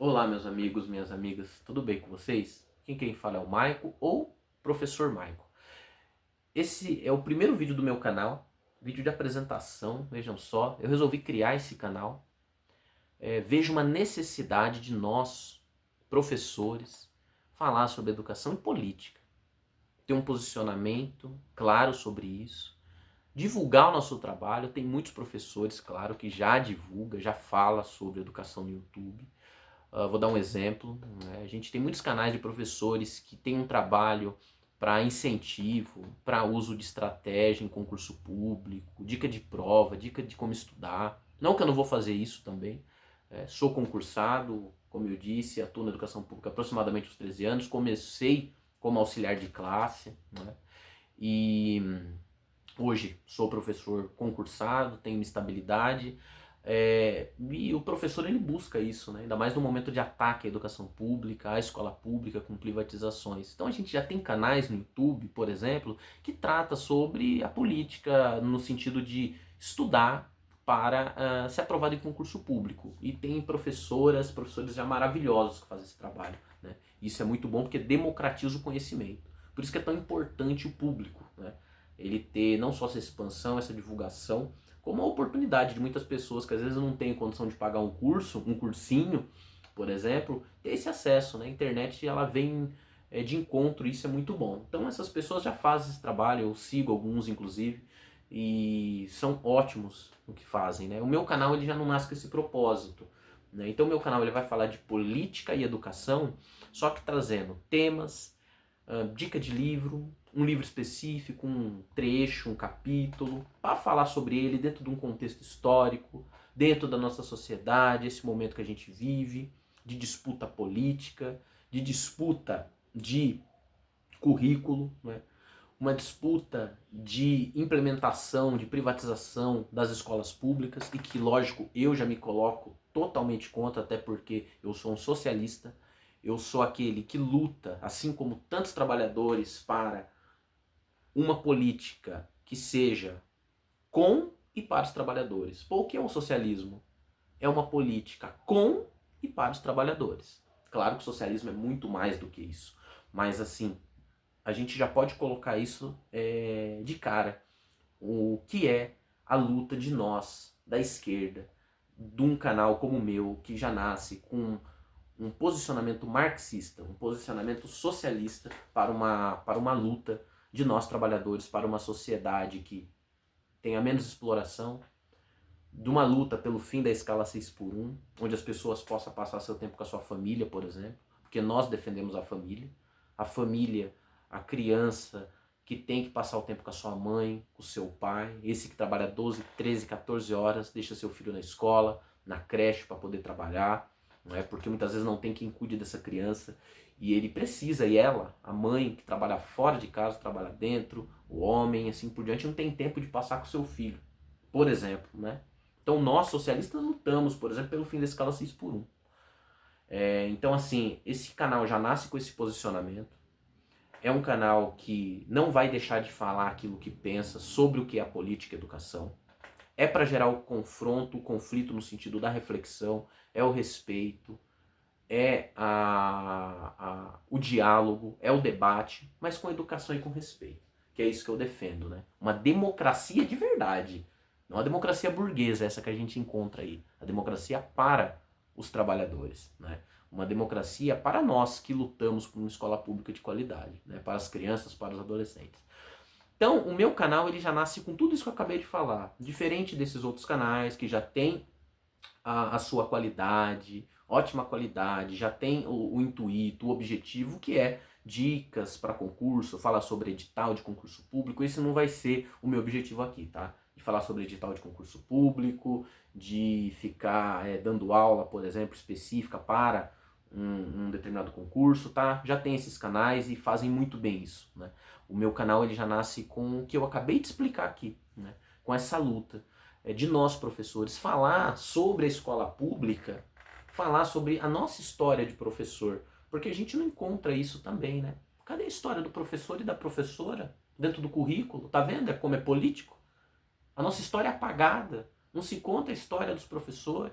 Olá, meus amigos, minhas amigas, tudo bem com vocês? Quem fala é o Maico ou Professor Maico. Esse é o primeiro vídeo do meu canal, vídeo de apresentação, vejam só. Eu resolvi criar esse canal. Vejo uma necessidade de nós, professores, falar sobre educação e política. Ter um posicionamento claro sobre isso. Divulgar o nosso trabalho. Tem muitos professores, claro, que já divulga, já fala sobre educação no YouTube. Vou dar um exemplo, né? A gente tem muitos canais de professores que têm um trabalho para incentivo, para uso de estratégia em concurso público, dica de prova, dica de como estudar. Não que eu não vou fazer isso também. Sou concursado, como eu disse, atuo na educação pública há aproximadamente uns 13 anos. Comecei como auxiliar de classe, né? E hoje sou professor concursado, tenho uma estabilidade. E o professor ele busca isso, né? Ainda mais no momento de ataque à educação pública, à escola pública com privatizações. Então a gente já tem canais no YouTube, por exemplo, que trata sobre a política no sentido de estudar para ser aprovado em concurso público. E tem professores já maravilhosos que fazem esse trabalho, né? Isso é muito bom porque democratiza o conhecimento. Por isso que é tão importante o público, né? Ele ter não só essa expansão, essa divulgação, como a oportunidade de muitas pessoas que às vezes não têm condição de pagar um curso, um cursinho, por exemplo, ter esse acesso, né? A internet ela vem de encontro, e isso é muito bom. Então essas pessoas já fazem esse trabalho, eu sigo alguns inclusive, e são ótimos no que fazem, né? O meu canal ele já não nasce com esse propósito, né? Então o meu canal ele vai falar de política e educação, só que trazendo temas, dica de livro, um livro específico, um trecho, um capítulo, para falar sobre ele dentro de um contexto histórico, dentro da nossa sociedade, esse momento que a gente vive, de disputa política, de disputa de currículo, né? Uma disputa de implementação, de privatização das escolas públicas, e que, lógico, eu já me coloco totalmente contra, até porque eu sou um socialista, eu sou aquele que luta, assim como tantos trabalhadores, para uma política que seja com e para os trabalhadores. Pô, o que é o socialismo? É uma política com e para os trabalhadores. Claro que o socialismo é muito mais do que isso, mas assim, a gente já pode colocar isso de cara. O que é a luta de nós, da esquerda, de um canal como o meu, que já nasce com um posicionamento marxista, um posicionamento socialista para uma luta de nós trabalhadores, para uma sociedade que tenha menos exploração, de uma luta pelo fim da escala 6 por 1, onde as pessoas possam passar seu tempo com a sua família, por exemplo, porque nós defendemos a família, a criança que tem que passar o tempo com a sua mãe, com o seu pai, esse que trabalha 12, 13, 14 horas, deixa seu filho na escola, na creche para poder trabalhar, não é? Porque muitas vezes não tem quem cuide dessa criança e ele precisa, e ela, a mãe que trabalha fora de casa, trabalha dentro, o homem, assim por diante, não tem tempo de passar com seu filho, por exemplo, né? Então nós socialistas lutamos, por exemplo, pelo fim da escala 6 por 1. Então assim, esse canal já nasce com esse posicionamento. É um canal que não vai deixar de falar aquilo que pensa sobre o que é a política e a educação. É para gerar o confronto, o conflito no sentido da reflexão, é o respeito, é o diálogo, é o debate, mas com educação e com respeito. Que é isso que eu defendo, né? Uma democracia de verdade. Não a democracia burguesa, essa que a gente encontra aí. A democracia para os trabalhadores, né? Uma democracia para nós que lutamos por uma escola pública de qualidade, né? Para as crianças, para os adolescentes. Então, o meu canal ele já nasce com tudo isso que eu acabei de falar. Diferente desses outros canais que já tem a sua qualidade, ótima qualidade, já tem o intuito, o objetivo, que é dicas para concurso, falar sobre edital de concurso público. Esse não vai ser o meu objetivo aqui, tá? De falar sobre edital de concurso público, de ficar dando aula, por exemplo, específica para um determinado concurso, tá? Já tem esses canais e fazem muito bem isso, né? O meu canal ele já nasce com o que eu acabei de explicar aqui, né? Com essa luta de nós professores, falar sobre a escola pública, falar sobre a nossa história de professor, porque a gente não encontra isso também, né? Cadê a história do professor e da professora dentro do currículo? Tá vendo como é político? A nossa história é apagada, não se conta a história dos professores.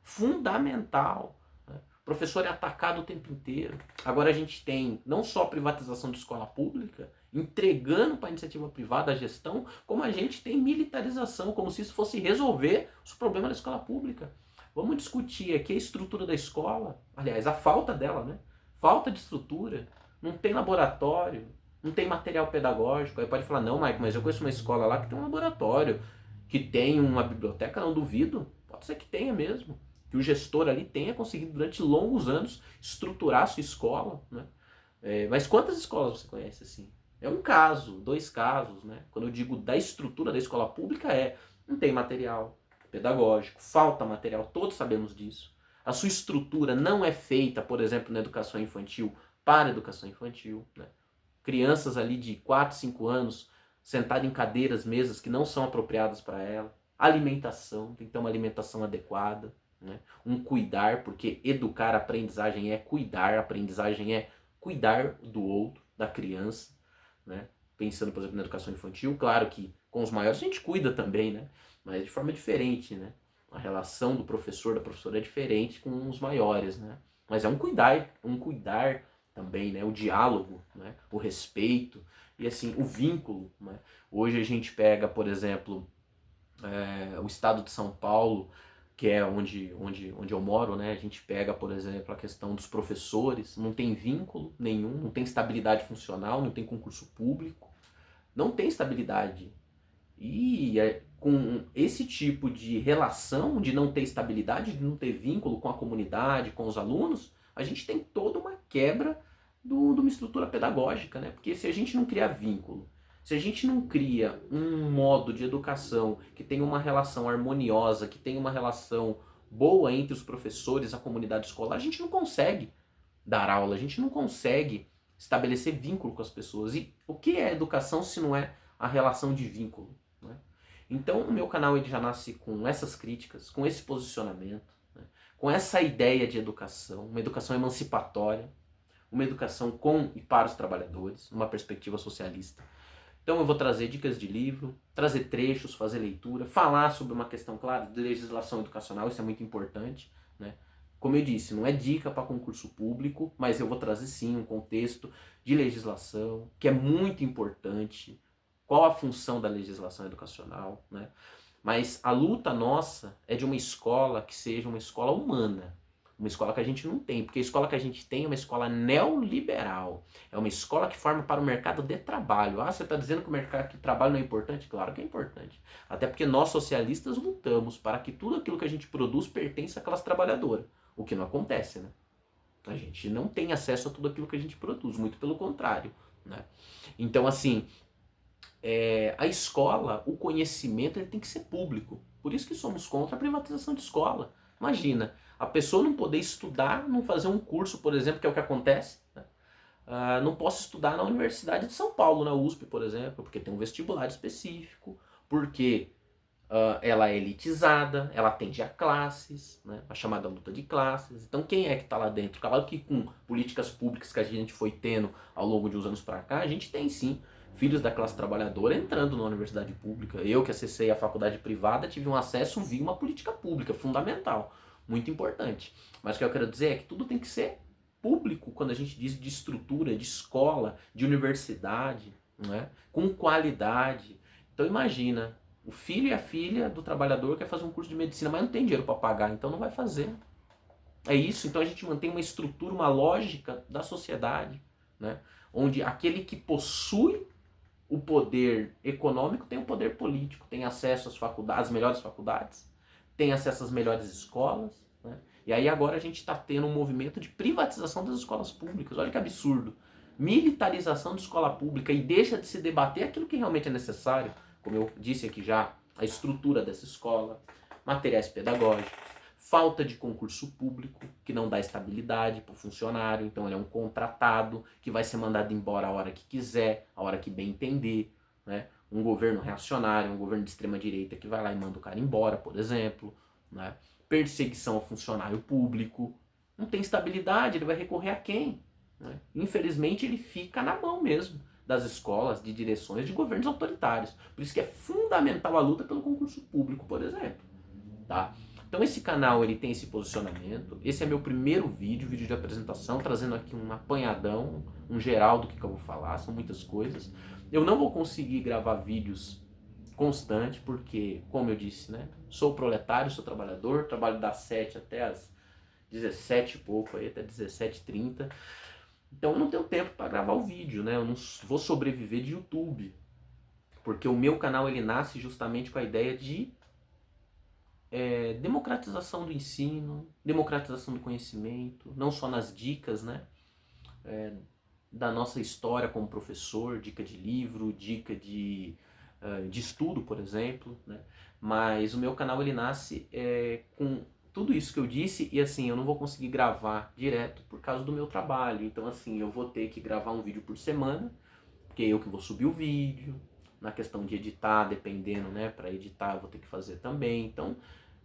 Fundamental, né? professor é atacado o tempo inteiro. Agora a gente tem não só a privatização de escola pública, entregando para a iniciativa privada a gestão, como a gente tem militarização, como se isso fosse resolver os problemas da escola pública. Vamos discutir aqui a estrutura da escola, aliás, a falta dela, né? Falta de estrutura, não tem laboratório, não tem material pedagógico. Aí pode falar, não, Mike, mas eu conheço uma escola lá que tem um laboratório, que tem uma biblioteca, não duvido, pode ser que tenha mesmo. Que o gestor ali tenha conseguido durante longos anos estruturar a sua escola, né? Mas quantas escolas você conhece assim? É um caso, 2 casos, né? Quando eu digo da estrutura da escola pública não tem material pedagógico, falta material, todos sabemos disso. A sua estrutura não é feita, por exemplo, na educação infantil, para a educação infantil, né? Crianças ali de 4, 5 anos sentadas em cadeiras, mesas que não são apropriadas para ela. Alimentação, tem que ter uma alimentação adequada, né? Um cuidar, porque educar, aprendizagem é cuidar do outro, da criança, né? Pensando, por exemplo, na educação infantil, claro que com os maiores a gente cuida também, né? Mas de forma diferente, né? A relação do professor, da professora é diferente com os maiores, né? Mas é um cuidar também, né? O diálogo, né? O respeito e assim, o vínculo, né? Hoje a gente pega, por exemplo, o estado de São Paulo, que é onde eu moro, né? A gente pega, por exemplo, a questão dos professores, não tem vínculo nenhum, não tem estabilidade funcional, não tem concurso público, não tem estabilidade. E com esse tipo de relação, de não ter estabilidade, de não ter vínculo com a comunidade, com os alunos, a gente tem toda uma quebra de uma estrutura pedagógica, né? Porque se a gente não criar vínculo, se a gente não cria um modo de educação que tenha uma relação harmoniosa, que tenha uma relação boa entre os professores, a comunidade escolar, a gente não consegue dar aula, a gente não consegue estabelecer vínculo com as pessoas. E o que é educação se não é a relação de vínculo, né? Então o meu canal ele já nasce com essas críticas, com esse posicionamento, né? Com essa ideia de educação, uma educação emancipatória, uma educação com e para os trabalhadores, uma perspectiva socialista. Então eu vou trazer dicas de livro, trazer trechos, fazer leitura, falar sobre uma questão, claro, de legislação educacional, isso é muito importante, né? Como eu disse, não é dica para concurso público, mas eu vou trazer sim um contexto de legislação, que é muito importante, qual a função da legislação educacional, né? Mas a luta nossa é de uma escola que seja uma escola humana, uma escola que a gente não tem, porque a escola que a gente tem é uma escola neoliberal, é uma escola que forma para o mercado de trabalho. Ah, você está dizendo que o mercado de trabalho não é importante? Claro que é importante. Até porque nós socialistas lutamos para que tudo aquilo que a gente produz pertença à classe trabalhadora, o que não acontece, né? A gente não tem acesso a tudo aquilo que a gente produz, muito pelo contrário, né? Então, assim, a escola, o conhecimento, ele tem que ser público. Por isso que somos contra a privatização de escola. Imagina, a pessoa não poder estudar, não fazer um curso, por exemplo, que é o que acontece, né? Não posso estudar na Universidade de São Paulo, na USP, por exemplo, porque tem um vestibular específico, porque ela é elitizada, ela atende a classes, né? A chamada luta de classes. Então quem é que está lá dentro? Claro que com políticas públicas que a gente foi tendo ao longo de uns anos para cá, a gente tem sim filhos da classe trabalhadora entrando na universidade pública. Eu que acessei a faculdade privada tive um acesso via uma política pública, fundamental, muito importante. Mas o que eu quero dizer é que tudo tem que ser público quando a gente diz de estrutura, de escola, de universidade, né? Com qualidade. Então imagina, o filho e a filha do trabalhador quer fazer um curso de medicina, mas não tem dinheiro para pagar, então não vai fazer. É isso, então a gente mantém uma estrutura, uma lógica da sociedade, né? Onde aquele que possui o poder econômico tem o poder político, tem acesso às faculdades, às melhores faculdades, tem acesso às melhores escolas, né? E aí agora a gente está tendo um movimento de privatização das escolas públicas. Olha que absurdo. Militarização de escola pública e deixa de se debater aquilo que realmente é necessário, como eu disse aqui já, a estrutura dessa escola, materiais pedagógicos, falta de concurso público, que não dá estabilidade para o funcionário, então ele é um contratado que vai ser mandado embora a hora que quiser, a hora que bem entender, né? Um governo reacionário, um governo de extrema direita que vai lá e manda o cara embora, por exemplo, né? Perseguição ao funcionário público, não tem estabilidade, ele vai recorrer a quem? Né? Infelizmente ele fica na mão mesmo das escolas, de direções, de governos autoritários. Por isso que é fundamental a luta pelo concurso público, por exemplo. Tá? Então esse canal ele tem esse posicionamento. Esse é meu primeiro vídeo de apresentação, trazendo aqui um apanhadão, um geral do que eu vou falar, são muitas coisas. Eu não vou conseguir gravar vídeos constantes, porque, como eu disse, né, sou proletário, sou trabalhador, trabalho das 7 até as 17 e pouco, aí, até 17h30. Então eu não tenho tempo para gravar o vídeo, né? Eu não vou sobreviver de YouTube, porque o meu canal ele nasce justamente com a ideia de democratização do ensino, democratização do conhecimento, não só nas dicas, né? Da nossa história como professor, dica de livro, dica de estudo, por exemplo, né? Mas o meu canal ele nasce com tudo isso que eu disse e assim, eu não vou conseguir gravar direto por causa do meu trabalho. Então assim, eu vou ter que gravar um vídeo por semana, porque é eu que vou subir o vídeo, na questão de editar, dependendo, né, para editar eu vou ter que fazer também. Então,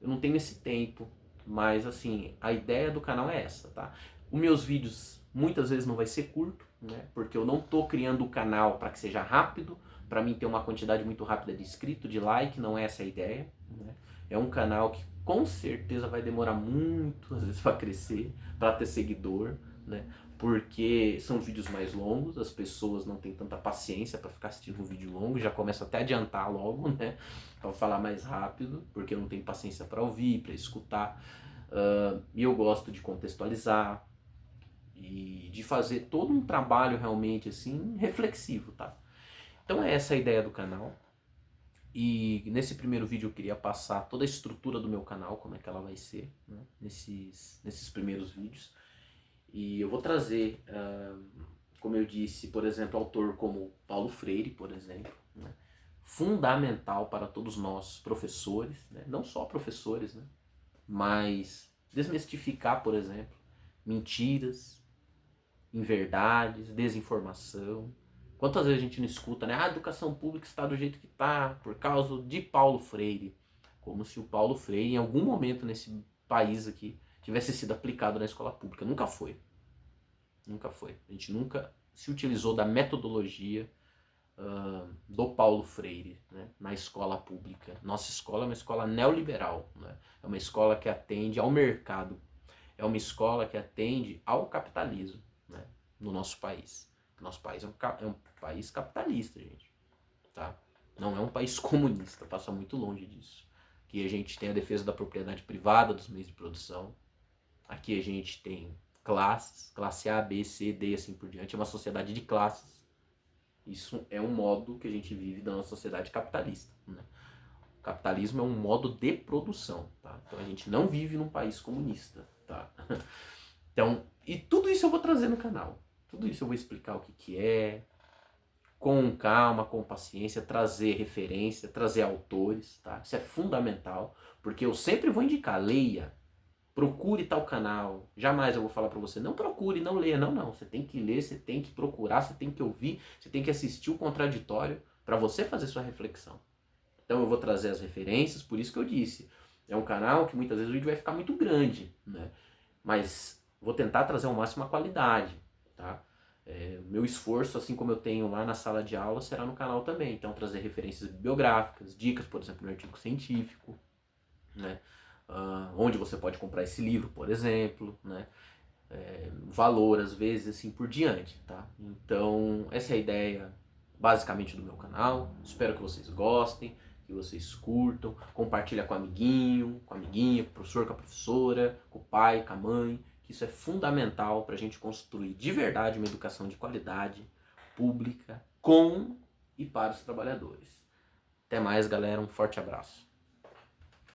eu não tenho esse tempo, mas assim, a ideia do canal é essa, tá? Os meus vídeos muitas vezes não vai ser curto, né? Porque eu não tô criando o canal para que seja rápido, para mim ter uma quantidade muito rápida de inscrito, de like, não é essa a ideia, né? É um canal que com certeza vai demorar muito, às vezes, para crescer, para ter seguidor, né? Porque são vídeos mais longos, as pessoas não têm tanta paciência para ficar assistindo um vídeo longo, já começo até a adiantar logo, né? Para falar mais rápido, porque eu não tenho paciência para ouvir, para escutar. E eu gosto de contextualizar e de fazer todo um trabalho realmente assim reflexivo, tá? Então é essa a ideia do canal. E nesse primeiro vídeo eu queria passar toda a estrutura do meu canal, como é que ela vai ser, né? Nesses primeiros vídeos. E eu vou trazer, como eu disse, por exemplo, autor como Paulo Freire, por exemplo, né? Fundamental para todos nós professores, né? Não só professores, né? Mas desmistificar, por exemplo, mentiras, inverdades, desinformação. Quantas vezes a gente não escuta, né? A educação pública está do jeito que está por causa de Paulo Freire. Como se o Paulo Freire, em algum momento nesse país aqui, tivesse sido aplicado na escola pública. Nunca foi. Nunca foi. A gente nunca se utilizou da metodologia do Paulo Freire, né, na escola pública. Nossa escola é uma escola neoliberal, né? É uma escola que atende ao mercado. É uma escola que atende ao capitalismo, né, no nosso país. Nosso país é um país capitalista, gente. Tá? Não é um país comunista, passa muito longe disso. Aqui a gente tem a defesa da propriedade privada dos meios de produção. Aqui a gente tem classes, classe A, B, C, D e assim por diante. É uma sociedade de classes. Isso é um modo que a gente vive da nossa sociedade capitalista, né? O capitalismo é um modo de produção, tá? Então a gente não vive num país comunista, tá? Então, e tudo isso eu vou trazer no canal. Tudo isso eu vou explicar o que é, com calma, com paciência, trazer referência, trazer autores, tá? Isso é fundamental, porque eu sempre vou indicar, leia, procure tal canal. Jamais eu vou falar para você, não procure, não leia. Não, não. Você tem que ler, você tem que procurar, você tem que ouvir, você tem que assistir o contraditório para você fazer sua reflexão. Então eu vou trazer as referências, por isso que eu disse. É um canal que muitas vezes o vídeo vai ficar muito grande, né? Mas vou tentar trazer ao máximo a qualidade, tá? Meu esforço, assim como eu tenho lá na sala de aula, será no canal também. Então trazer referências bibliográficas, dicas, por exemplo, no artigo científico, né? Onde você pode comprar esse livro, por exemplo, né? Valor, às vezes, assim por diante, tá? Então, essa é a ideia, basicamente, do meu canal. Espero que vocês gostem, que vocês curtam. Compartilha com o amiguinho, com a amiguinha, com o professor, com a professora, com o pai, com a mãe, que isso é fundamental para a gente construir de verdade uma educação de qualidade, pública, com e para os trabalhadores. Até mais, galera. Um forte abraço.